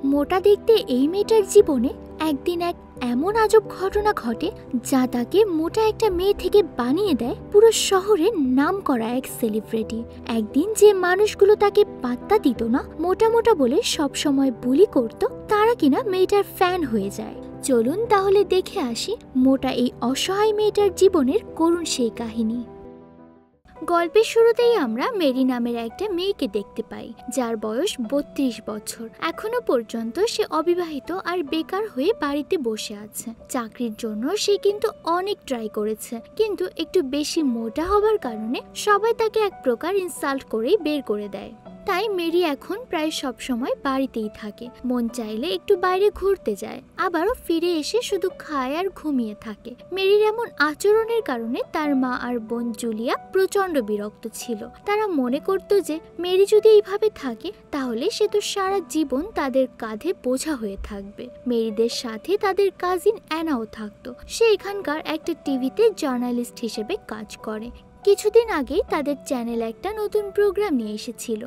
মোটা দেখতে এই মেয়েটার জীবনে একদিন এক এমন আজব ঘটনা ঘটে যা তাকে মোটা একটা মেয়ে থেকে বানিয়ে দেয় পুরো শহরের নামকরা এক সেলিব্রিটি। একদিন যে মানুষগুলো তাকে পাত্তা দিত না, মোটা মোটা বলে সব সময় বুলি করত, তারা কিনা মেয়েটার ফ্যান হয়ে যায়। চলুন তাহলে দেখে আসি মোটা এই অসহায় মেয়েটার জীবনের করুণ সেই কাহিনী। গল্পের শুরুতেই আমরা মেরি নামের একটা মেয়েকে দেখতে পাই, যার বয়স 32 বছর। এখনো পর্যন্ত সে অবিবাহিত আর বেকার হয়ে বাড়িতে বসে আছে। চাকরির জন্য সে কিন্তু অনেক ট্রাই করেছে, কিন্তু একটু বেশি মোটা হবার কারণে সবাই তাকে এক প্রকার ইনসাল্ট করেই বের করে দেয়। তাই মেরি এখন প্রায় সব সময় বাড়িতেই থাকে। মন চাইলে একটু বাইরে ঘুরতে যায়, আবারও ফিরে এসে শুধু খায় আর ঘুমিয়ে থাকে। মেরির এমন আচরণের কারণে তার মা আর বোন জুলিয়া প্রচন্ড বিরক্ত ছিল। তারা মনে করত যে মেরি যদি এইভাবে থাকে তাহলে সে তো সারা জীবন তাদের কাঁধে বোঝা হয়ে থাকবে। মেরিদের সাথে তাদের কাজিন অ্যানাও থাকতো। সে এখানকার একটা টিভিতে জার্নালিস্ট হিসেবে কাজ করে। কিছুদিন আগেই তাদের চ্যানেল একটা নতুন প্রোগ্রাম নিয়ে এসেছিল,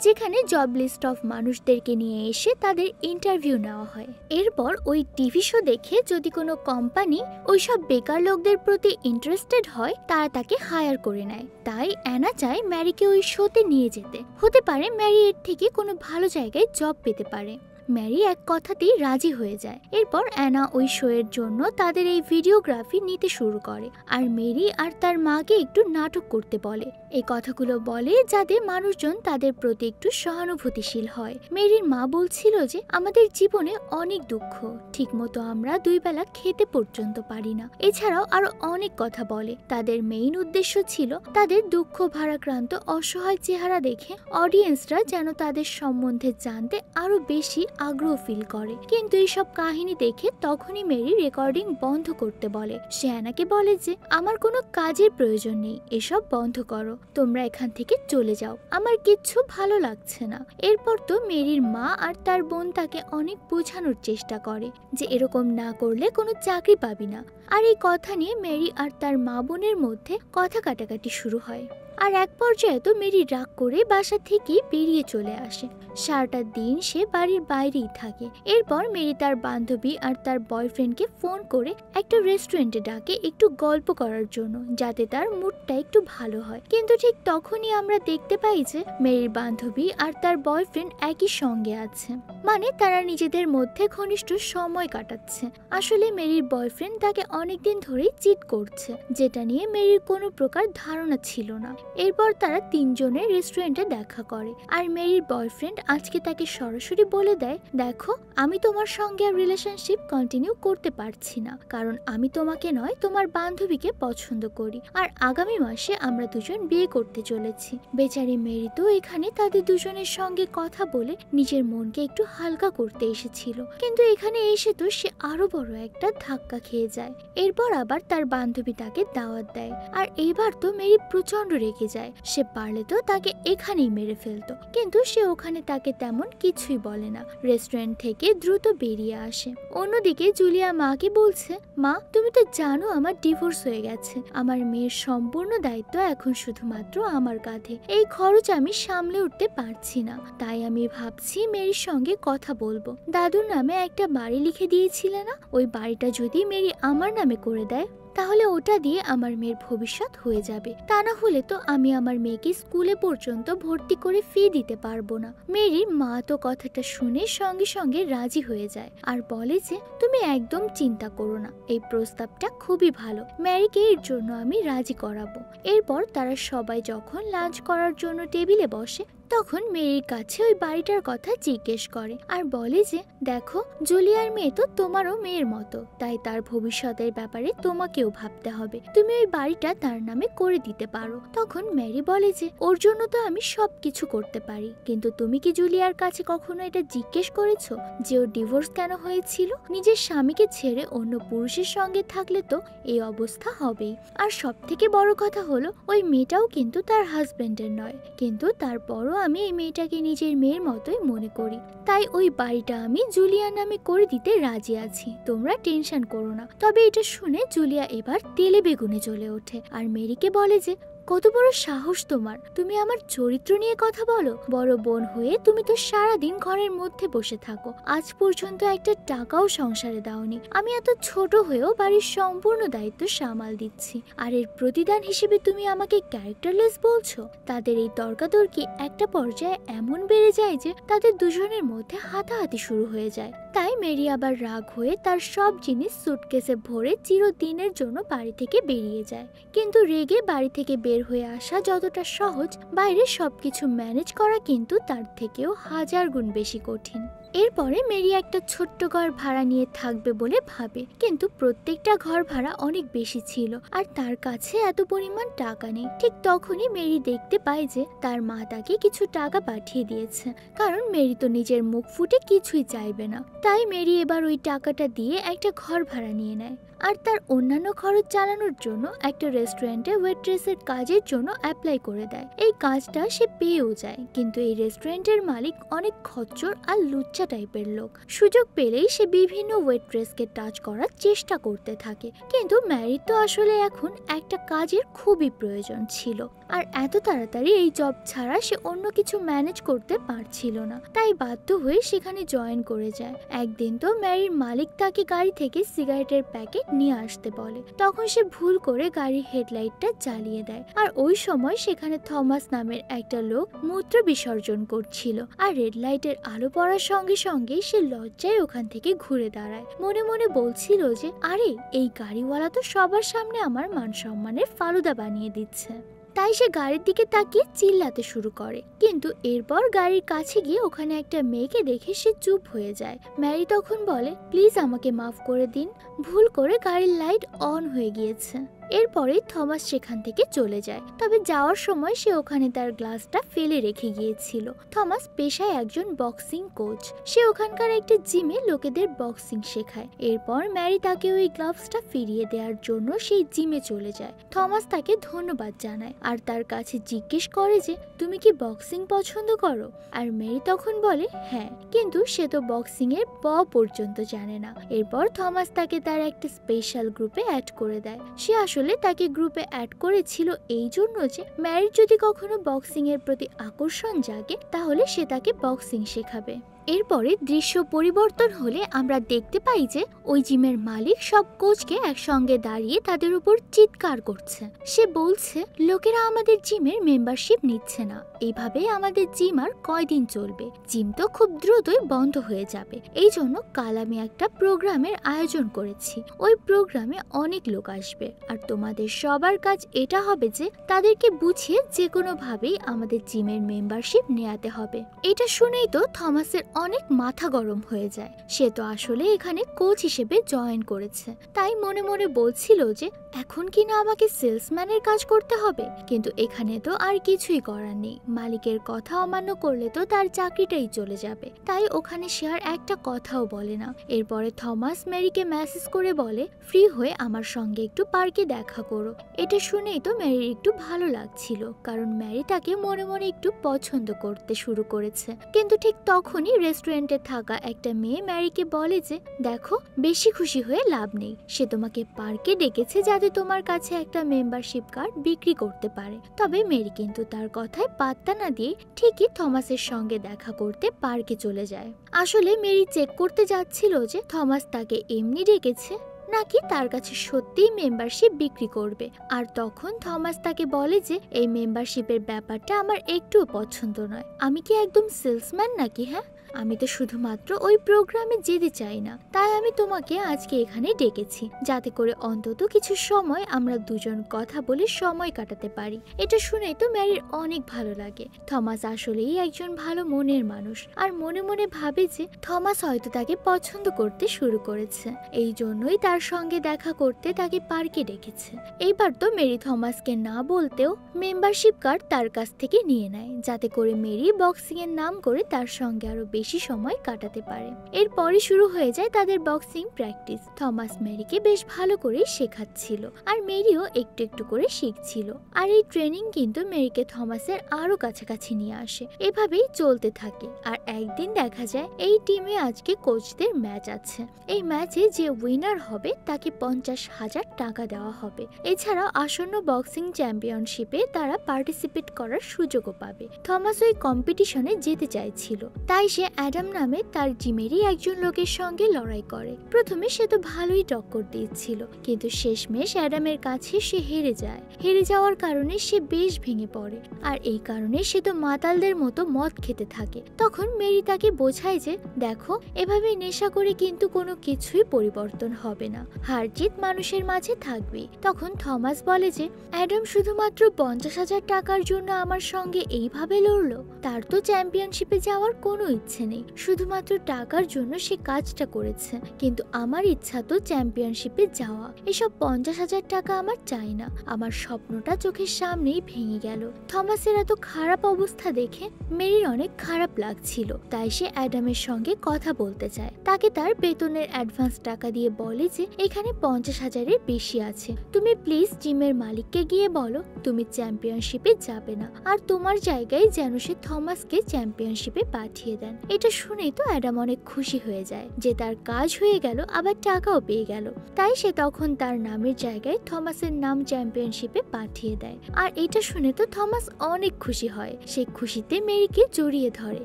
যেখানে জব লিস্ট অফ মানুষদেরকে নিয়ে এসে তাদের ইন্টারভিউ নেওয়া হয়। এরপর ওই টিভি শো দেখে যদি কোনো কোম্পানি ওইসব বেকার লোকদের প্রতি ইন্টারেস্টেড হয়, তারা তাকে হায়ার করে নেয়। তাই অ্যানা চায় ম্যারিকে ওই শোতে নিয়ে যেতে। হতে পারে ম্যারি এর থেকে কোনো ভালো জায়গায় জব পেতে পারে। ম্যারি এক কথাতেই রাজি হয়ে যায়। এরপর অ্যানা ওই শো এর জন্য তাদের এই ভিডিওগ্রাফি নিতে শুরু করে, আর মেরি আর তার মাকে একটু নাটক করতে বলে। এই কথাগুলো বলে যাতে মানুষজন তাদের প্রতি একটু সহানুভূতিশীল হয়। মেরির মা বলছিল যে আমাদের জীবনে অনেক দুঃখ, ঠিকমতো আমরা 2 বেলা খেতে পর্যন্ত পারি না। এছাড়াও আরো অনেক কথা বলে। তাদের মেইন উদ্দেশ্য ছিল তাদের দুঃখ ভারাক্রান্ত অসহায় চেহারা দেখে অডিয়েন্সরা যেন তাদের সম্বন্ধে জানতে আরো বেশি আগ্রহ ফিল করে। কিন্তু এইসব কাহিনী দেখে তখনই মেরি রেকর্ডিং বন্ধ করতে বলে। সে অ্যানাকে বলে যে আমার কোনো কাজের প্রয়োজন নেই, এসব বন্ধ করো, তোমরা এখান থেকে চলে যাও, আমার কিচ্ছু ভালো লাগছে না। এরপর তো মেরির মা আর তার বোন তাকে অনেক বোঝানোর চেষ্টা করে যে এরকম না করলে কোনো চাকরি পাবি না। আর এই কথা নিয়ে মেরি আর তার মা বোনের মধ্যে কথা কাটাকাটি শুরু হয়। আর এক পর্যায়ে তো মেরি রাগ করে বাসা থেকে বেরিয়ে চলে আসে। সারাটা দিন সে বাড়ির বাইরেই থাকে। এরপর মেরি তার বান্ধবী আর তার বয়ফ্রেন্ডকে ফোন করে একটা রেস্টুরেন্টে ডাকে একটু গল্প করার জন্য, যাতে তার মুডটা একটু ভালো হয়। কিন্তু ঠিক তখনই আমরা দেখতে পাই যে মেরির বান্ধবী আর তার বয়ফ্রেন্ড একই সঙ্গে আছে, মানে তারা নিজেদের মধ্যে ঘনিষ্ঠ সময় কাটাচ্ছে। আসলে মেরির বয়ফ্রেন্ড তাকে অনেকদিন ধরেই চিট করছে, যেটা নিয়ে মেরির কোনো প্রকার ধারণা ছিল না। এরপর তারা 3 জনের রেস্টুরেন্টে দেখা করে, আর মেরির বয়ফ্রেন্ড আজকে তাকে সরাসরি বলে দেয়, দেখো আমি তোমার সঙ্গে আর রিলেশনশিপ কন্টিনিউ করতে পারছি না, কারণ আমি তোমাকে নয় তোমার বান্ধবীকে পছন্দ করি, আর আগামী মাসে আমরা দুজন বিয়ে করতে চলেছি। বেচারি মেরি তো এখানে তাদের দুজনের সঙ্গে কথা বলে নিজের মনকে একটু হালকা করতে এসেছিল, কিন্তু এখানে এসে তো সে আরো বড় একটা ধাক্কা খেয়ে যায়। এরপর আবার তার বান্ধবী তাকে দাওয়াত দেয়, আর এইবার তো মেরি প্রচন্ড রেগে যায়। সে পারলে তো তাকে এখানেই মেরে ফেলতো, কিন্তু সে ওখানে তাকে তেমন কিছুই বলে না, রেস্টুরেন্ট থেকে দ্রুত বেরিয়ে আসে। অন্যদিকে জুলিয়া মাকে বলছে, মা তুমি তো জানো আমার ডিভোর্স হয়ে গেছে, আমার মেয়ের সম্পূর্ণ দায়িত্ব এখন শুধুমাত্র আমার কাঁধে, এই খরচ আমি সামলে উঠতে পারছি না, তাই আমি ভাবছি মেরির সঙ্গে কথা বলবো। দাদুর নামে একটা বাড়ি লিখে দিয়েছিলে না, ওই বাড়িটা যদি মেরি আমার নামে করে দেয় তাহলে ওটা দিয়ে আমার মেয়ের ভবিষ্যৎ হয়ে যাবে, তা না হলে তো আমি আমার মেয়েকে স্কুলে পর্যন্ত ভর্তি করে ফি দিতে পারবো না। মেরির মা তো কথাটা শুনে সঙ্গে সঙ্গে রাজি হয়ে যায় আর বলে যে তুমি একদম চিন্তা করো না, এই প্রস্তাবটা খুবই ভালো, ম্যারিকে এর জন্য আমি রাজি করাবো। এরপর তারা সবাই যখন লাঞ্চ করার জন্য টেবিলে বসে, তখন মেরির কাছে ওই বাড়িটার কথা জিজ্ঞেস করে আর বলে যে দেখো জুলিয়ার মেয়ে তো তোমারও মেয়ের মতো, তাই তার ভবিষ্যতের ব্যাপারে তোমাকেও ভাবতে হবে, তুমি ওই বাড়িটা তার নামে করে দিতে পারো। তখন মেরি বলে যে ওর জন্য তো আমি সবকিছু করতে পারি, কিন্তু তুমি কি জুলিয়ার কাছে কখনো এটা জিজ্ঞেস করেছো যে ওর ডিভোর্স কেন হয়েছিল? নিজের স্বামীকে ছেড়ে অন্য পুরুষের সঙ্গে থাকলে তো এই অবস্থা হবেই। আর সব থেকে বড় কথা হলো ওই মেয়েটাও কিন্তু তার হাজবেন্ডের নয়, কিন্তু তারপরও আমি এই মেয়েটাকে নিজের মেয়ের মতোই মনে করি, তাই ওই বাড়িটা আমি জুলিয়ার নামে করে দিতে রাজি আছি, তোমরা টেনশন করো না। তবে এটা শুনে জুলিয়া এবার তেলে বেগুনে জ্বলে ওঠে আর মেরিকে বলে যে কত বড় সাহস তোমার, তুমি আমার চরিত্র নিয়ে কথা বলো? বড় বোন হয়ে তুমি তো সারাদিন ঘরের মধ্যে বসে থাকো, আজ পর্যন্ত একটা টাকাও সংসারে দাওনি। আমি এত ছোট হয়েও বাড়ির সম্পূর্ণ দায়িত্ব সামাল দিচ্ছি, আর এর প্রতিদান হিসেবে তুমি আমাকে ক্যারেক্টারলেস বলছো? তাদের এই তর্কাতর্কি একটা পর্যায়ে এমন বেড়ে যায় যে তাদের দুজনের মধ্যে হাতাহাতি শুরু হয়ে যায়। তাই মেরি আবার রাগ হয়ে তার সব জিনিস সুটকেসে ভরে চিরদিনের জন্য বাড়ি থেকে বেরিয়ে যায়। কিন্তু রেগে বাড়ি থেকে বের হয়ে আসা যতটা সহজ, বাইরে সবকিছু ম্যানেজ করা কিন্তু তার থেকেও 1000 গুণ বেশি কঠিন। এরপরে মেরি একটা ছোট্ট ঘর ভাড়া নিয়ে থাকবে বলে ভাবে, কিন্তু প্রত্যেকটা ঘর ভাড়া অনেক বেশি ছিল আর তার কাছে এত পরিমাণ টাকা নেই। ঠিক তখনই মেরি দেখতে পায় যে তার মা তাকে কিছু টাকা পাঠিয়ে দিয়েছে, কারণ মেরি তো নিজের মুখ ফুটে কিছুই চাইবে না। তাই মেরি এবার ওই টাকাটা দিয়ে একটা ঘর ভাড়া নিয়ে নেয় আর তার অন্যান্য খরচ চালানোর জন্য একটা রেস্টুরেন্টে ওয়েট্রেসের কাজের জন্য অ্যাপ্লাই করে দেয়। এই কাজটা সে পেয়েও যায়, কিন্তু এই রেস্টুরেন্টের মালিক অনেক খচ্চর আর লুচ্চা টাইপের লোক। সুযোগ পেলেই সে বিভিন্ন ওয়েট্রেসকে টাচ করার চেষ্টা করতে থাকে। কিন্তু ম্যারির তো আসলে এখন একটা কাজের খুবই প্রয়োজন ছিল, আর এত তাড়াতাড়ি এই জব ছাড়া সে অন্য কিছু ম্যানেজ করতে পারছিল না। তাই বাধ্য হয়ে সেখানে জয়েন করে যায়। একদিন তো ম্যারির মালিক তাকে গাড়ি থেকে সিগারেটের প্যাকেট নিয়ে আসতে বলে, তখন সে ভুল করে গাড়ির হেডলাইটটা জ্বালিয়ে দেয়। আর ওই সময় সেখানে থমাস নামের একটা লোক মূত্র বিসর্জন করছিল, আর রেড লাইটের আলো পড়ার সঙ্গে সঙ্গে সে লজ্জায় ওখান থেকে ঘুরে দাঁড়ায়। মনে মনে বলছিল যে আরে, এই গাড়িওয়ালা তো সবার সামনে আমার মান সম্মানের ফালুদা বানিয়ে দিচ্ছে। তাই সে গাড়ির দিকে তাকিয়ে চিল্লাতে শুরু করে, কিন্তু এরপর গাড়ির কাছে গিয়ে ওখানে একটা মেয়েকে দেখে সে চুপ হয়ে যায়। ম্যারি তখন বলে, প্লিজ আমাকে মাফ করে দিন, ভুল করে গাড়ির লাইট অন হয়ে গিয়েছে। এরপরে থমাস সেখান থেকে চলে যায়, তবে যাওয়ার সময় সে ওখানে তার গ্লাসটা ফেলে রেখে গিয়েছিল। থমাস পেশায় একজন বক্সিং কোচ, সে ওখানকার একটা জিমে লোকেদের বক্সিং শেখায়। এরপর ম্যারি তাকে ওই গ্লাভসটা ফিরিয়ে দেওয়ার জন্য সেই জিমে চলে যায়। থমাস তাকে ধন্যবাদ জানায় আর তার কাছে জিজ্ঞেস করে যে তুমি কি বক্সিং পছন্দ করো? আর মেরি তখন বলে হ্যাঁ, কিন্তু সে তো বক্সিং এর প পর্যন্ত জানে না। এরপর থমাস তাকে তার একটা স্পেশাল গ্রুপে অ্যাড করে দেয়। সে আসলে তাকে গ্রুপে অ্যাড করেছিল এই জন্য যে ম্যারির যদি কখনো বক্সিং এর প্রতি আকর্ষণ জাগে তাহলে সে তাকে বক্সিং শেখাবে। এরপরে দৃশ্য পরিবর্তন হলে আমরা দেখতে পাই যে ওই জিমের মালিক সব কোচকে একসঙ্গে দাঁড়িয়ে তাদের উপর চিৎকার করছে। সে বলছে, লোকেরা আমাদের জিমের মেম্বারশিপ নিচ্ছে না, এইভাবে আমাদের জিম আর কয়দিন চলবে? জিম তো খুব দ্রুতই বন্ধ হয়ে যাবে। এই জন্য কাল আমি একটা প্রোগ্রামের আয়োজন করেছি, ওই প্রোগ্রামে অনেক লোক আসবে, আর তোমাদের সবার কাজ এটা হবে যে তাদেরকে বুঝিয়ে যে কোনো ভাবেই আমাদের জিমের মেম্বারশিপ নেওয়াতে হবে। এটা শুনেই তো থমাসের অনেক মাথা গরম হয়ে যায়। সে তো আসলে এখানে কোচ হিসেবে জয়েন করেছে, তাই মনে মনে বলছিল যে এখন কি না আমাকে সেলসম্যানের কাজ করতে হবে। কিন্তু এখানে তো আর কিছুই করার নেই, মালিকের কথা অমান্য করলে তো তার চাকরিটাই চলে যাবে। তাই ওখানে সে আর একটা কথাও বলে না। এরপরে থমাস ম্যারিকে মেসেজ করে বলে, ফ্রি হয়ে আমার সঙ্গে একটু পার্কে দেখা করো। এটা শুনেই তো ম্যারির একটু ভালো লাগছিল, কারণ ম্যারি তাকে মনে মনে একটু পছন্দ করতে শুরু করেছে। কিন্তু ঠিক তখনই রেস্টুরেন্টে থাকা একটা মেয়ে ম্যারিকে বলে যে দেখো, বেশি খুশি হয়ে লাভ নেই, সে তোমাকে পার্কে ডেকেছে যাতে তোমার কাছে একটা মেম্বারশিপ কার্ড বিক্রি করতে পারে। তবে মেরি কিন্তু তার কথায় পাত্তা না দিয়ে ঠিকই থমাসের সঙ্গে দেখা করতে পার্কে চলে যায়। আসলে মেরি চেক করতে যাচ্ছিল যে থমাস তাকে এমনি ডেকেছে নাকি তার কাছে সত্যিই মেম্বারশিপ বিক্রি করবে। আর তখন থমাস তাকে বলে যে এই মেম্বারশিপের ব্যাপারটা আমার একটুও পছন্দ নয়, আমি কি একদম সেলসম্যান নাকি? হ্যাঁ, আমি তো শুধুমাত্র ওই প্রোগ্রামে যেতে চাই না, তাই আমি তোমাকে আজকে এখানে ডেকেছি যাতে করে অন্তত কিছু সময় আমরা দুজন কথা বলে সময় কাটাতে পারি। এটা শুনে তো ম্যারির অনেক ভালো লাগে। থমাস আসলেই একজন ভালো মনের মানুষ, আর মনে মনে ভাবে যে থমাস হয়তো তাকে পছন্দ করতে শুরু করেছে, এই জন্যই তার সঙ্গে দেখা করতে তাকে পার্কে ডেকেছে। এইবার তো মেরি থমাসকে না বলতেও মেম্বারশিপ কার্ড তার কাছ থেকে নিয়ে নেয়, যাতে করে মেরি বক্সিং এর নাম করে তার সঙ্গে আরো বেশি সময় কাটাতে পারে। এরপরই শুরু হয়ে যায় তাদের বক্সিং প্র্যাকটিস। থমাস মেরিকে বেশ ভালো করে শেখাচ্ছিল আর মেরিও একটু একটু করে শিখছিল। আর এই ট্রেনিং কিন্তু মেরিকে থমাসের আরো কাছাকাছি নিয়ে আসে। এভাবেই চলতে থাকে। আর একদিন দেখা যায় এই টিমে আজকে কোচদের ম্যাচ আছে। এই ম্যাচে যে উইনার হবে তাকে 50,000 টাকা দেওয়া হবে। এছাড়াও আসন্ন বক্সিং চ্যাম্পিয়নশিপে তারা পার্টিসিপেট করার সুযোগও পাবে। থমাস ওই কম্পিটিশনে যেতে চাইছিল, তাই সে অ্যাডাম নামে তার জিমেরই একজন লোকের সঙ্গে লড়াই করে। প্রথমে সে তো ভালোই টক্কর দিচ্ছিল, কিন্তু শেষমেশ অ্যাডামের কাছে সে হেরে যায়। হেরে যাওয়ার কারণে সে বেশ ভেঙে পড়ে, আর এই কারণে সে তো মাতালদের মতো মদ খেতে থাকে। তখন মেরি তাকে বোঝায় যে দেখো, এভাবে নেশা করে কিন্তু কোনো কিছুই পরিবর্তন হবে না, হার জিত মানুষের মাঝে থাকবে। তখন থমাস বলে যে অ্যাডাম শুধুমাত্র 50,000 টাকার জন্য আমার সঙ্গে এইভাবে লড়লো। তার তো চ্যাম্পিয়নশিপে যাওয়ার কোনো ইচ্ছে নেই, শুধুমাত্র টাকার জন্য সে কাজটা করেছে। কিন্তু আমার ইচ্ছা তো চ্যাম্পিয়নশিপে যাওয়া। এসব 50,000 টাকা আমার চাই না। আমার স্বপ্নটা চোখের সামনেই ভেঙে গেল। থমাসের এত খারাপ অবস্থা দেখে মেরির অনেক খারাপ লাগছিল, তাই সে অ্যাডামের সঙ্গে কথা বলতে চায়। তাকে তার বেতনের অ্যাডভান্স টাকা দিয়ে বলে যে এখানে 50,000-এর বেশি আছে, তুমি প্লিজ জিমের মালিককে গিয়ে বলো তুমি চ্যাম্পিয়নশিপে যাবে না, আর তোমার জায়গায় যেন সে থমাসকে চ্যাম্পিয়নশিপে পাঠিয়ে দেন। এটা শুনেই তো অ্যাডাম অনেক খুশি হয়ে যায় যে তার কাজ হয়ে গেল, আবার টাকাও পেয়ে গেল। তাই সে তখন তার নামের জায়গায় থমাসের নাম চ্যাম্পিয়নশিপে পাঠিয়ে দেয়। আর এটা শুনে তো থমাস অনেক খুশি হয়। সে খুশিতে মেরিকে জড়িয়ে ধরে।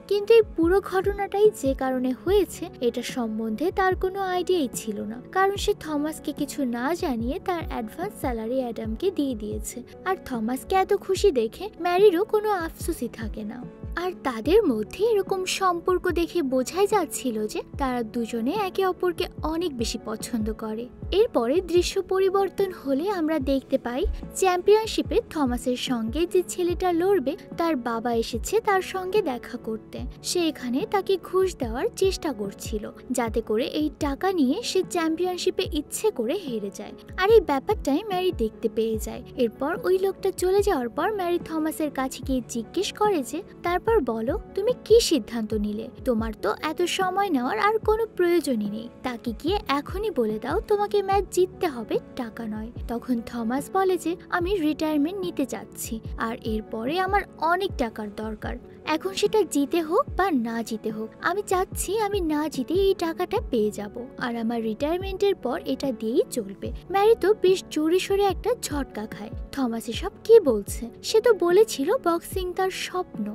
কিন্তু এই পুরো ঘটনাটাই যে কারণে হয়েছে এটা সম্বন্ধে তার কোনো আইডিয়াই ছিল না, কারণ সে থমাসকে কিছু না জানিয়ে তার অ্যাডভান্স স্যালারি অ্যাডামকে দিয়ে দিয়েছে। আর থমাসকে এত খুশি দেখে ম্যারিরও কোনো আফসোসই থাকে না। আর তাদের মধ্যে এরকম সম্পর্ক দেখে বোঝাই যাচ্ছিল যে তারা দুজনে একে অপরকে অনেক বেশি পছন্দ করে। এরপরে দৃশ্য পরিবর্তন হলে আমরা দেখতে পাই চ্যাম্পিয়নশিপে থমাসের সঙ্গে যে ছেলেটা লড়বে তার বাবা এসেছে তার সঙ্গে দেখা করতে। সে এখানে তাকে ঘুষ দেওয়ার চেষ্টা করছিল, যাতে করে এই টাকা নিয়ে সে চ্যাম্পিয়নশিপে ইচ্ছে করে হেরে যায়। আর এই ব্যাপারটাই ম্যারি দেখতে পেয়ে যায়। এরপর ওই লোকটা চলে যাওয়ার পর ম্যারি থমাসের কাছে গিয়ে জিজ্ঞেস করে যে তারপর বলো তুমি কি সিদ্ধান্ত নিলে? তোমার তো এত সময় নেওয়ার আর কোনো প্রয়োজনই নেই। তাকে গিয়ে এখনই বলে দাও তোমাকে ম্যাচ জিততে হবে, টাকা নয়। তখন থমাস বলে যে আমি রিটায়ারমেন্ট নিতে চাচ্ছি, আর এরপরে আমার অনেক টাকার দরকার। এখন সেটা জিতে হোক বা না জিতে হোক, আমি চাচ্ছি আমি না জিতে এই টাকাটা পেয়ে যাব, আর আমার রিটায়ারমেন্টের পর এটা দিয়েই চলবে। ম্যারি তো বেশ জোরে সোরে একটা ঝটকা খায়। থমাস এসব কি বলছে? সে তো বলেছিল বক্সিং তার স্বপ্ন।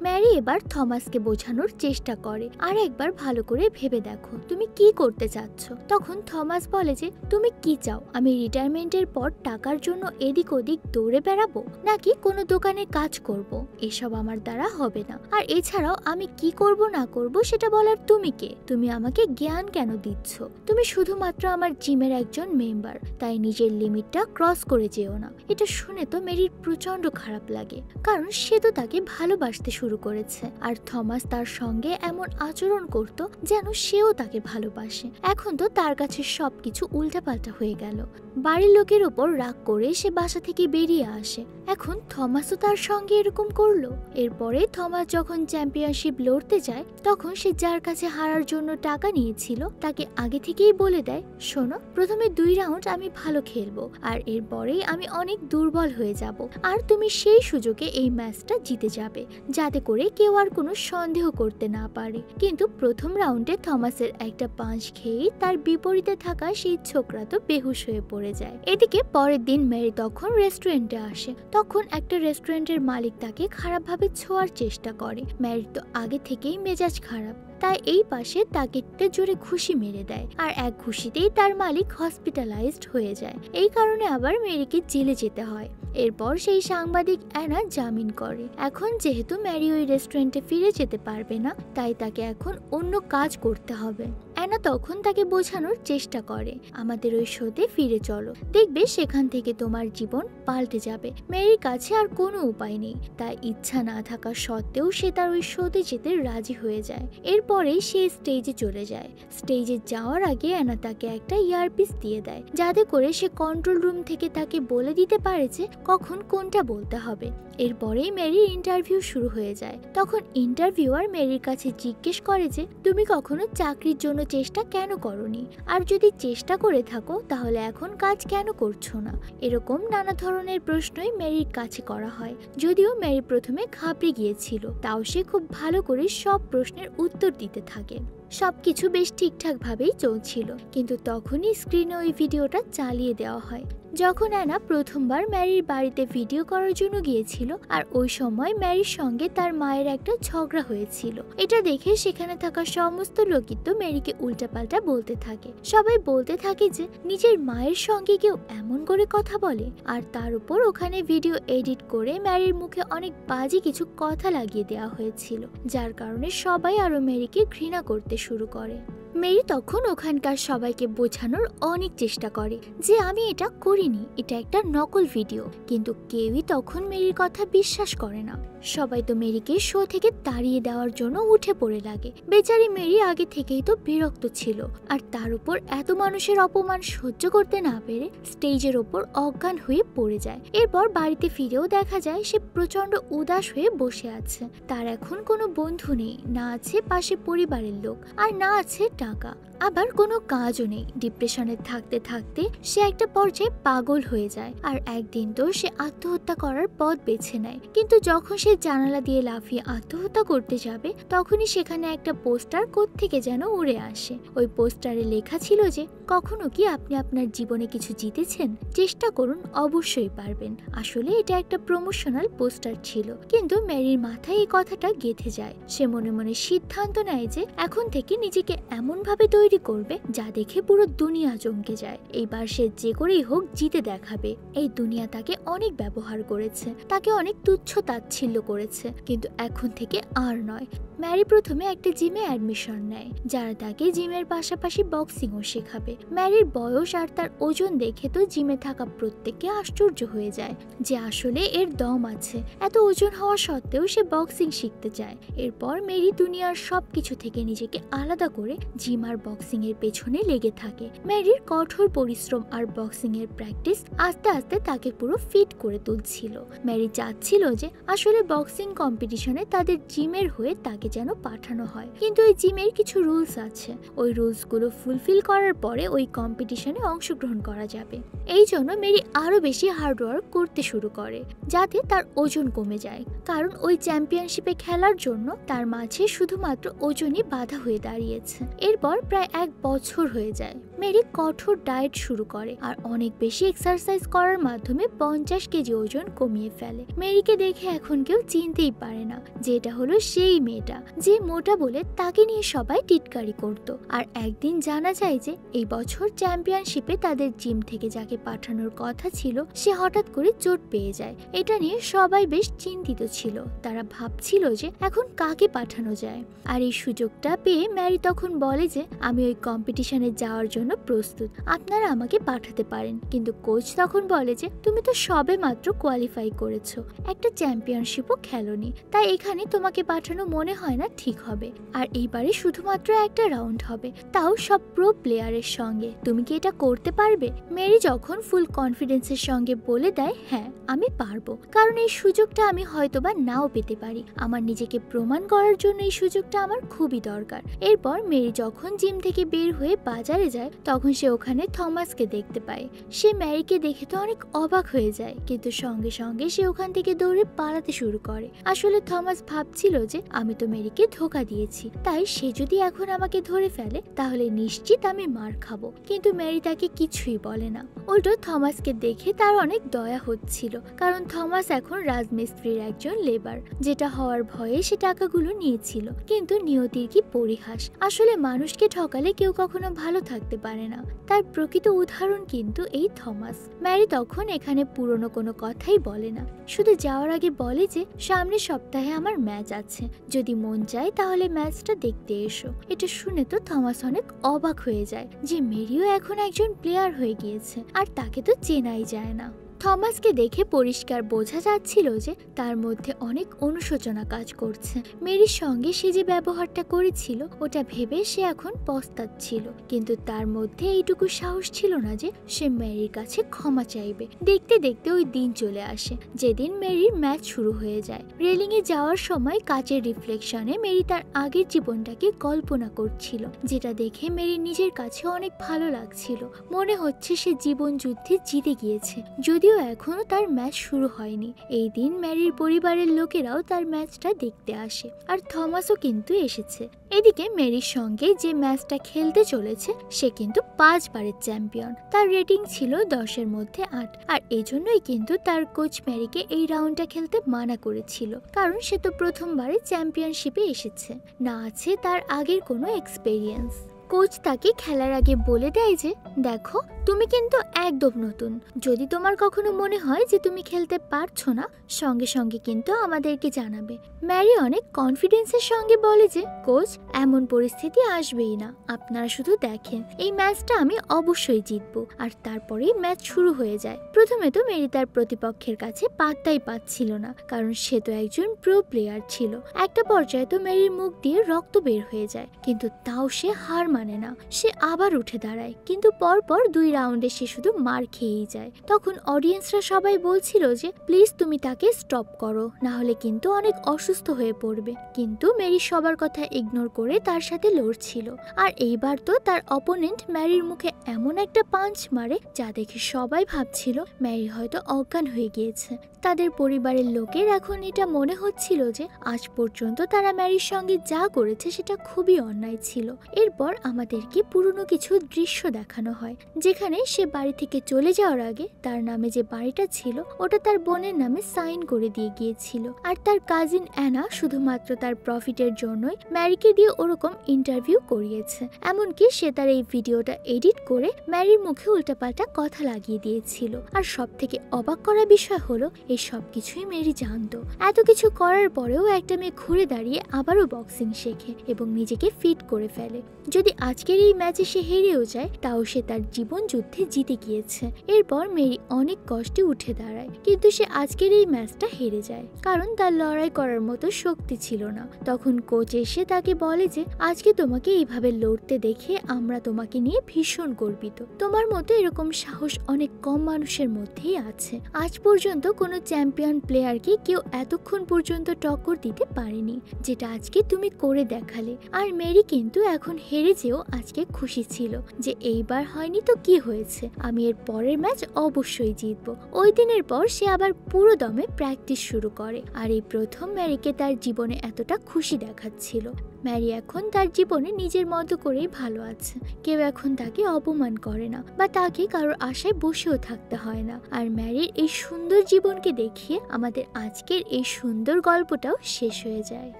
ম্যারি এবার থমাসকে বোঝানোর চেষ্টা করে, আর একবার ভালো করে ভেবে দেখো তুমি কি করতে চাচ্ছ। তখন থমাস বলে যে তুমি কি চাও, আমি রিটায়ারমেন্টের পর টাকার জন্য এদিক ওদিক দৌড়ে বেড়াবো, নাকি কোনো দোকানে কাজ করব? এসব আমার দ্বারা হবে না। আর এছাড়াও আমি কি করব না করব সেটা বলার তুমি কে? তুমি আমাকে জ্ঞান কেন দিচ্ছ? তুমি শুধুমাত্র আমার জিমের একজন মেম্বার, তাই নিজের লিমিটটা ক্রস করে যেও না। এটা শুনে তো মেরির প্রচন্ড খারাপ লাগে, কারণ সে তো তাকে ভালোবাসতে শুরু করেছে, আর থমাস তার সঙ্গে এমন আচরণ করত যেন সেও তাকে ভালোবাসে। এখন তো তার কাছে সবকিছু উল্টাপাল্টা হয়ে গেল। বাড়ির লোকের ওপর রাগ করে সে বাসা থেকে বেরিয়ে আসে। এখন থমাসও তার সঙ্গে এরকম করলো। এরপরে থমাস যখন চ্যাম্পিয়নশিপ লড়তে যায়, তখন সে যার কাছে হারার জন্য টাকা নিয়েছিল তাকে আগে থেকেই বলে দেয়, শোনো, প্রথমে 2 রাউন্ড আমি ভালো খেলবো, আর এরপরেই আমি অনেক দুর্বল হয়ে যাব, আর তুমি সেই সুযোগে এই ম্যাচটা জিতে যাবে, যাতে করে কেউ আর কোনো সন্দেহ করতে না পারে। কিন্তু প্রথম রাউন্ডে থমাসের একটা পাঁচ খেয়েই তার বিপরীতে থাকা সেই ছোকরা তো বেহুশ হয়ে পড়ে যায়। এদিকে পরের দিন মেরি তখন রেস্টুরেন্টে আসে। তখন একটা রেস্টুরেন্টের মালিক তাকে খারাপভাবে ছোঁয়ার চেষ্টা করে। মেরির তো আগে থেকেই মেজাজ খারাপ, তাই এই পাশে তাকে একটা জোরে ঘুষি মেরে দেয়, আর এক ঘুষিতেই তার মালিক হসপিটালাইজড হয়ে যায়। এই কারণে আবার মেরিকে জেলে যেতে হয়। এরপর সেই সাংবাদিক অ্যানা জামিন করে। এখন যেহেতু ম্যারি ওই রেস্টুরেন্টে ফিরে যেতে পারবে না, তাই তাকে এখন অন্য কাজ করতে হবে। অ্যানা তখন তাকে বোঝানোর চেষ্টা করে, আমাদের ওই শোতে ফিরে চলো, দেখবে সেখান থেকে তোমার জীবন পাল্টে যাবে। মেরির কাছে আর কোনো উপায় নেই, তাই ইচ্ছা না থাকা সত্ত্বেও সে তার ওই শোতে যেতে রাজি হয়ে যায়। এরপরেই সে স্টেজে চলে যায়। স্টেজে যাওয়ার আগে অ্যানা তাকে একটা ইয়ারপিস দিয়ে দেয়, যাতে করে সে কন্ট্রোল রুম থেকে তাকে বলে দিতে পারে যে কখন কোনটা বলতে হবে। এরপরেই মেরির ইন্টারভিউ শুরু হয়ে যায়। তখন ইন্টারভিউয়ার মেরির কাছে জিজ্ঞেস করে যে তুমি কখনো চাকরির জন্য চেষ্টা কেন করনি, আর যদি চেষ্টা করে থাকো তাহলে এখন কাজ কেন করছো না। এরকম নানা ধরনের প্রশ্নই মেরির কাছে করা হয়। যদিও মেরি প্রথমে ঘাবড়ে গিয়েছিল, তাও সে খুব ভালো করে সব প্রশ্নের উত্তর দিতে থাকে। সবকিছু বেশ ঠিকঠাক ভাবেই চলছিল, কিন্তু তখনই স্ক্রিনে ওই ভিডিওটা চালিয়ে দেওয়া হয় যখন অ্যানা প্রথমবার ম্যারির বাড়িতে ভিডিও করার জন্য গিয়েছিল। আর ওই সময় ম্যারির সঙ্গে তার মায়ের একটা ঝগড়া হয়েছিল। এটা দেখে সেখানে থাকা সমস্ত লোকই তো ম্যারিকে উল্টাপাল্টা বলতে থাকে। সবাই বলতে থাকে যে নিজের মায়ের সঙ্গে কেউ এমন করে কথা বলে, আর তার উপর ওখানে ভিডিও এডিট করে ম্যারির মুখে অনেক বাজে কিছু কথা লাগিয়ে দেওয়া হয়েছিল, যার কারণে সবাই আরো ম্যারিকে ঘৃণা করতে শুরু করে। মেরি তখন ওখানকার সবাইকে বোঝানোর অনেক চেষ্টা করে যে আমি এটা করিনি, এটা একটা নকল ভিডিও, কিন্তু কেউই তখন মেরির কথা বিশ্বাস করে না। সবাই তো মেরিকে শো থেকে তাড়িয়ে দেওয়ার জন্য উঠে পড়ে লাগে। বেচারি মেরি আগে থেকেই তো বিরক্ত ছিল, আর তার উপর এত মানুষের অপমান সহ্য করতে না পেরে স্টেজের ওপর অজ্ঞান হয়ে পড়ে যায়। এরপর বাড়িতে ফিরেও দেখা যায় সে প্রচন্ড উদাস হয়ে বসে আছে। তার এখন কোনো বন্ধু নেই, না আছে পাশে পরিবারের লোক, আর না আছে টাকা, আবার কোনো কাজও নেই। ডিপ্রেশনে থাকতে থাকতে সে একটা পর্যায়ে পাগল হয়ে যায়। আর একদিন তো সে আত্মহত্যা করার পথ বেছে নেয়, কিন্তু যখন সে জানালা দিয়ে লাফিয়ে আত্মহত্যা করতে যাবে তখনই সেখানে একটা পোস্টার কোত্থেকে যেন উড়ে আসে। ওই পোস্টারে লেখা ছিল যে কখনো কি আপনি আপনার জীবনে কিছু জিতেছেন, চেষ্টা করুন, অবশ্যই পারবেন। আসলে এটা একটা প্রমোশনাল পোস্টার ছিল, কিন্তু মেরির মাথায় এই কথাটা গেঁথে যায়। সে মনে মনে সিদ্ধান্ত নেয় যে এখন থেকে নিজেকে এমন ভাবে তৈরি করবে যা দেখে পুরো দুনিয়া চমকে যায়। এইবার সে যে করেই হোক জিতে দেখাবে। এই দুনিয়া তাকে অনেক ব্যবহার করেছে, তাকে অনেক তুচ্ছ তাচ্ছিল্য করেছে, কিন্তু এখন থেকে আর নয়। ম্যারি প্রথমে একটা জিমে অ্যাডমিশন নেয়, যারা তাকে জিমের পাশাপাশি বক্সিংও শেখাবে। ম্যারির বয়স আর তার ওজন দেখে তো জিমে থাকা প্রত্যেককে আশ্চর্য হয়ে যায় যে আসলে এর দম আছে। এত ওজন হওয়া সত্ত্বেও সে বক্সিং শিখতে চায়। এরপর মেরি দুনিয়ার সবকিছু থেকে নিজেকে আলাদা করে জিম আর বক্সিং এর পেছনে লেগে থাকে। ম্যারির কঠোর পরিশ্রম আর বক্সিং এর প্র্যাকটিস আস্তে আস্তে তাকে পুরো ফিট করে তুলছিল। ম্যারি চাচ্ছিল যে আসলে বক্সিং কম্পিটিশনে তাদের জিমের হয়ে তাকে যেন পাঠানো হয়, কিন্তু এই জিমের কিছু রুলস আছে। ওই রুলস গুলো ফুলফিল করার পরে ওই কম্পিটিশনে অংশগ্রহণ করা যাবে। এই জন্য মেরি আরো বেশি হার্ডওয়ার্ক করতে শুরু করে যাতে তার ওজন কমে যায়, কারণ ওই চ্যাম্পিয়নশিপে খেলার জন্য তার মাঝে শুধুমাত্র ওজনই বাধা হয়ে দাঁড়িয়েছে। এরপর প্রায় 1 বছর হয়ে যায়। মেরি কঠোর ডায়েট শুরু করে আর অনেক বেশি এক্সারসাইজ করার মাধ্যমে 50 কেজি ওজন কমিয়ে ফেলে। মেরিকে দেখে এখন কেউ চিনতেই পারে না যে এটা হলো সেই মেয়েটা যে মোটা বলে তাকে নিয়ে সবাই টিটকারি করত। আর একদিন জানা যায় যে এই বছর চ্যাম্পিয়নশিপে তাদের জিম থেকে যাকে পাঠানোর কথা ছিল সে হঠাৎ করে চোট পেয়ে যায়। এটা নিয়ে সবাই বেশ চিন্তিত ছিল। তারা ভাবছিল যে এখন কাকে পাঠানো যায়। আর এই সুযোগটা পেয়ে ম্যারি তখন বলে যে আমি ওই কম্পিটিশনে যাওয়ার জন্য প্রস্তুত, আপনারা আমাকে পাঠাতে পারেন। কিন্তু কোচ তখন বলে যে তুমি তো সবে মাত্র কোয়ালিফাই করেছো, একটা চ্যাম্পিয়নশিপও খেলোনি, তাই এখানে তোমাকে পাঠানো মনে হয় না ঠিক হবে। আর এইবারে শুধুমাত্র একটা রাউন্ড হবে, তাও সব প্রো প্লেয়ারের সঙ্গে। তুমি কি এটা করতে পারবে? মেরি যখন ফুল কনফিডেন্সের সঙ্গে বলে দেয় হ্যাঁ আমি পারবো, কারণ এই সুযোগটা আমি হয়তোবা নাও পেতে পারি। আমার নিজেকে প্রমাণ করার জন্য এই সুযোগটা আমার খুবই দরকার। এরপর মেরি যখন জিম থেকে বের হয়ে বাজারে যায় তখন সে ওখানে থমাসকে দেখতে পায়। সে ম্যারিকে দেখে তো অনেক অবাক হয়ে যায়, কিন্তু সঙ্গে সঙ্গে সে ওখান থেকে দৌড়ে পালাতে শুরু করে। আসলে থমাস ভাবছিল যে আমি তো মেরিকে ধোকা দিয়েছি, তাই সে যদি এখন আমাকে ধরে ফেলে তাহলে নিশ্চিত আমি মার খাবো। কিন্তু মেরি তাকে কিছুই বলে না, উল্টো থমাসকে দেখে তার অনেক দয়া হচ্ছিল, কারণ থমাস এখন রাজমিস্ত্রির একজন লেবার, যেটা হওয়ার ভয়ে সে টাকাগুলো নিয়েছিল। কিন্তু নিয়তির কি পরিহাস, আসলে মানুষকে ঠকালে কেউ কখনো ভালো থাকতে পারে না। তার প্রকৃত উদাহরণ কিন্তু এই থমাস। ম্যারি তখন এখানে পুরনো কোনো কথাই বলে না, শুধু যাওয়ার আগে বলে যে সামনের সপ্তাহে আমার ম্যাচ আছে, যদি মন চায় তাহলে ম্যাচটা দেখতে এসো। এটা শুনে তো থমাস অনেক অবাক হয়ে যায় যে মেরিও এখন একজন প্লেয়ার হয়ে গিয়েছে, আর তাকে তো চেনাই যায় না। থমাসকে দেখে পরিষ্কার বোঝা যাচ্ছিল যে তার মধ্যে অনেক অনুশোচনা কাজ করছে। মেরির সঙ্গে সে যে ব্যবহারটা করেছিল ওটা ভেবে সে এখন পস্তাচ্ছিল, কিন্তু তার মধ্যে এইটুকু সাহস ছিল না যে সে মেরির কাছে ক্ষমা চাইবে। দেখতে দেখতে ওই দিন চলে আসে যেদিন মেরির ম্যাচ শুরু হয়ে যায়। রেলিং এ যাওয়ার সময় কাচের রিফ্লেকশনে মেরি তার আগের জীবনটাকে কল্পনা করছিল, যেটা দেখে মেরির নিজের কাছে অনেক ভালো লাগছিল। মনে হচ্ছে সে জীবন যুদ্ধে জিতে গিয়েছে, যদিও এখনো তার ম্যাচ শুরু হয়নি। এই দিন ম্যারির পরিবারের লোকেরাও তার ম্যাচটা দেখতে আসে, আর থমাসও কিন্তু এসেছে। এদিকে মেরির সঙ্গে যে ম্যাচটা খেলতে চলেছে সে কিন্তু 5 বারের চ্যাম্পিয়ন। তার রেটিং ছিল 10-এর মধ্যে 8, আর এজন্যই কিন্তু তার কোচ মেরিকে এই রাউন্ডটা খেলতে মানা করেছিল, কারণ সে তো প্রথমবারে চ্যাম্পিয়নশিপে এসেছে, না আছে তার আগের কোনো এক্সপেরিয়েন্স। কোচ তাকে খেলার আগে বলে দেয় যে দেখো তুমি কিন্তু একদম নতুন, যদি তোমার কখনো মনে হয় যে তুমি খেলতে পারছো না সঙ্গে সঙ্গে কিন্তু আমাদেরকে জানাবে। ম্যারি অনেক কনফিডেন্সের সঙ্গে বলে যে কোচ এমন পরিস্থিতি আসবেই না, আপনারা শুধু দেখেন, এই ম্যাচটা আমি অবশ্যই জিতবো। আর তারপরেই ম্যাচ শুরু হয়ে যায়। প্রথমে তো মেরি তার প্রতিপক্ষের কাছে পাত্তাই পাচ্ছিল না, কারণ সে তো একজন প্রো প্লেয়ার ছিল। একটা পর্যায়ে তো মেরির মুখ দিয়ে রক্ত বের হয়ে যায়, কিন্তু তাও সে হার মানে না। সে আবার উঠে দাঁড়ায়, কিন্তু পরপর 2 রাউন্ডে সে শুধু মার খেয়েই যায়। তখন অডিয়েন্সরা সবাই বলছিল যে প্লিজ তুমি তাকে স্টপ করো, না হলে কিন্তু অনেক অসুস্থ হয়ে পড়বে। কিন্তু মেরি সবার কথা ইগনোর করে তার সাথে লড়ছিল। আর এইবার তো তার অপোনেন্ট ম্যারির মুখে এমন একটা পাঞ্চ মারে যা দেখে সবাই ভাবছিল ম্যারি হয়তো অজ্ঞান হয়ে গিয়েছে। তাদের পরিবারের লোকের এখন এটা মনে হচ্ছিল যে আজ পর্যন্ত তারা ম্যারির সঙ্গে যা করেছে সেটা খুবই অন্যায় ছিল। এরপর আমাদেরকে পুরনো কিছু দৃশ্য দেখানো হয়, যেখানে সে বাড়ি থেকে চলে যাওয়ার আগে তার নামে যে বাড়িটা ছিল ওটা তার বোনের নামে সাইন করে দিয়ে গিয়েছিল। আর তার কাজিন অ্যানা শুধুমাত্র তার প্রফিটের জন্যই ম্যারিকে দিয়ে ওরকম ইন্টারভিউ করিয়েছে। এমনকি সে তার এই ভিডিওটা এডিট করে ম্যারির মুখে উল্টাপাল্টা কথা লাগিয়ে দিয়েছিল। আর সব থেকে অবাক করা বিষয় হলো এই সব কিছুই মেরি জানতো। এত কিছু করার পরেও একটা মেয়ে ঘুরে দাঁড়িয়ে আবারও বক্সিং শেখে এবং নিজেকে ফিট করে ফেলে। যদি আজকের এই ম্যাচে সে হেরেও যায় তাও সে তার জীবন যুদ্ধে জিতে গিয়েছে। এরপর মেরি অনেক কষ্টে উঠে দাঁড়ায়, কিন্তু সে আজকের এই ম্যাচটা হেরে যায়, কারণ তার লড়াই করার মতো শক্তি ছিল না। তখন কোচ এসে তাকে বলে যে আজকে তোমাকে এইভাবে লড়তে দেখে আমরা তোমাকে নিয়ে ভীষণ গর্বিত। তোমার মতো এরকম সাহস অনেক কম মানুষের মধ্যেই আছে। আজ পর্যন্ত কোনো চ্যাম্পিয়ন প্লেয়ারকে কেউ এতক্ষণ পর্যন্ত টক্কর দিতে পারেনি, যেটা আজকে তুমি করে দেখালে। আর মেরি কিন্তু এখন হেরে যেও আজকে খুশি ছিল যে এইবার হয়নি তো কি হয়েছে, আমি এর পরের ম্যাচ অবশ্যই জিতবো। ওই দিনের পর সে আবার পুরো দমে প্র্যাকটিস শুরু করে। আর এই প্রথম ম্যারিকে তার জীবনে এতটা খুশি দেখাচ্ছিল। ম্যারি এখন তার জীবনে নিজের মতো করেই ভালো আছে। কেউ এখন তাকে অপমান করে না বা তাকে কারোর আশায় বসেও থাকতে হয় না। আর ম্যারির এই সুন্দর জীবনকে দেখিয়ে আমাদের আজকের এই সুন্দর গল্পটাও শেষ হয়ে যায়।